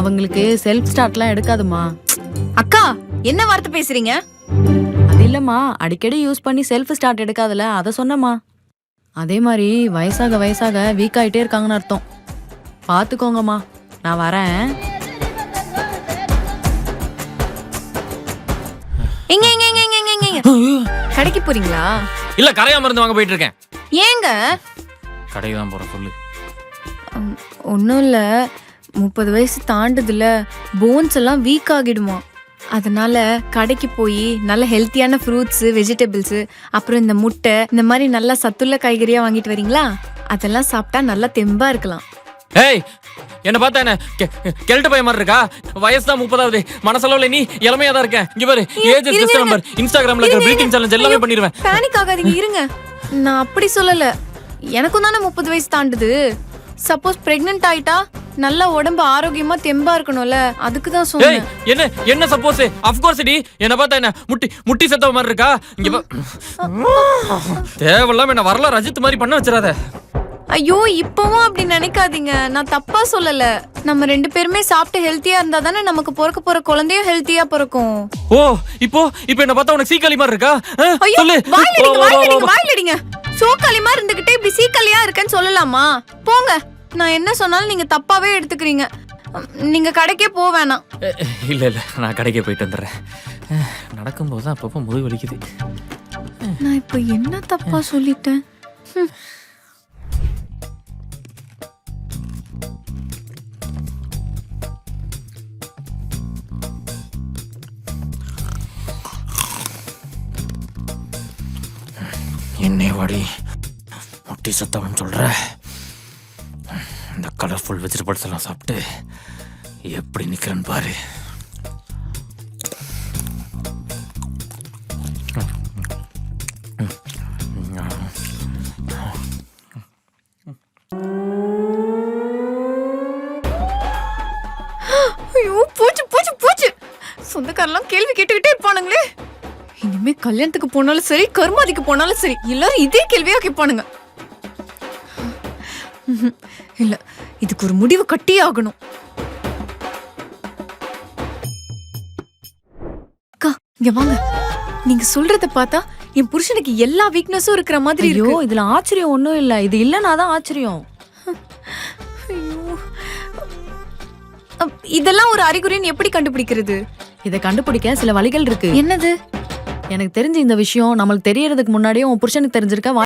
அவங்களுக்கு செல்ஃப் ஸ்டார்ட்லாம் எடுக்காதுமா. அக்கா என்ன வார்த்தை பேசுறீங்க? அது இல்லம்மா, அடிக்கடி யூஸ் பண்ணி செல்ஃப் ஸ்டார்ட் எடுக்காதுல, அத சொன்னம்மா. அதே மாதிரி வயசாக வயசாக வீக் ஆயிட்டே இருக்காங்கன்னு அர்த்தம். பாத்துக்கோங்கம்மா, நான் வரேன். எங்க எங்க எங்க எங்க எங்க எங்க கடைக்கு போறீங்களா? இல்ல, கரையா மருந்து வாங்க போயிட்டு இருக்கேன். ஏங்க? கடைக்கு தான் போறேன். சொல்லு. ஒன்றும் இல்லை, 30 வயசு தாண்டுதுல போன்ஸ் எல்லாம் வீக் ஆகிடுமா. அதனால கடைக்கு போய் நல்ல ஹெல்த்தியான ஃப்ரூட்ஸு, வெஜிடபிள்ஸு, அப்புறம் இந்த முட்டை, இந்த மாதிரி நல்லா சத்துள்ள காய்கறியாக வாங்கிட்டு வரீங்களா? அதெல்லாம் சாப்பிட்டா நல்லா தெம்பா இருக்கலாம். ஏய், என்ன பார்த்தா என்ன கெல்ட்ட பையன் மாதிரி இருக்கா? வயசு தான் 30ஆவது, மனசளவுல நீ இளமையா தான் இருக்கேன். இங்க பாரு, ஏஜ் இஸ் ஜஸ்ட் நம்பர். இன்ஸ்டாகிராம்ல இருக்கிற பிரீத்திங் சேலஞ்ச் எல்லாமே பண்ணிடுவேன். பேனிக் ஆகாதீங்க, இருங்க. நான் அப்படி சொல்லல, எனக்கும் தானே 30 வயசு தாண்டுது. சப்போஸ் பிரெக்னன்ட் ஆயிட்டா நல்ல உடம்பு ஆரோக்கியமா தெம்பா இருக்கணும்ல, அதுக்கு தான் சொன்னேன். என்ன என்ன சப்போஸ்? Of course D. என்ன பார்த்தா என்ன முட்டி செத்தவ மாதிரி இருக்கா? இங்க தேவையில்லாம என்ன வரல ரஜித் மாதிரி பண்ண வச்சிராத. ஐயோ, இப்பவும் அப்படி நினைக்காதீங்க, நான் தப்பா சொல்லல. நம்ம 2 பேருமே சாப்பிட்டு ஹெல்த்தியா இருந்தா தானே நமக்கு பிறக்க போற குழந்தையும் ஹெல்த்தியா பிறக்கும். ஓ, இப்போ என்ன பார்த்தா உனக்கு சீக்காளி மாதிரி இருக்கா? சொல்லு. வாயிலடிங்க. சோக்காளிமா இருந்துகிட்டே இப்படி சீக்காளியா இருக்கேன்னு சொல்லலாமா? போங்க, நான் என்ன சொன்னாலும் நீங்க தப்பாவே எடுத்துக்கிறீங்க. நீங்க கடைக்கே போக வேணாம். இல்ல இல்ல, நான் கடைக்கே போயிட்டு வந்துடுறேன். நடக்கும்போது தான் அப்பப்போ முதுகு வலிக்குது. நான் இப்ப என்ன தப்பா சொல்லிட்டேன்? என்னை வாடி முட்டி சத்தவன் சொல்ற. இந்த கலர்ஃபுல் வெஜிடபிள்ஸ் எல்லாம் சாப்பிட்டு எப்படி நிக்கிறேன்னு பாரு. ஐயோ, பூச்சு பூச்சு பூச்சு. சொந்தக்காரெல்லாம் கேள்வி கேட்டுக்கிட்டே இருப்பானுங்களே. இனிமே கல்யாணத்துக்கு போனாலும் சரி, கருமாதிக்கு போனாலும் சரி, எல்லாரும் இதே கேள்வியா கேட்பானுங்க. இல்ல, இதுக்கு ஒரு முடிவு கட்டியே ஆகணும். அக்கா, இங்க வாங்க. நீங்க சொல்றத பார்த்தா என் புருஷனுக்கு எல்லா வீக்னஸும் இருக்கிற மாதிரி ஐயோ, இருக்கு. இதுல ஆச்சரியம் ஒண்ணும் இல்ல. இது இல்லனா தான் ஆச்சரியம். ஐயோ, இதெல்லாம் ஒரு அறிகுறின்னு எப்படி கண்டுபிடிக்கிறது? இதை கண்டுபிடிக்க சில வழிகள் இருக்கு. என்னது? எனக்கு தெரிஞ்ச இந்த விஷயம் நம்மளுக்கு தெரியறதுக்கு முன்னாடியே உன் புருஷனுக்கு தெரிஞ்சிருக்க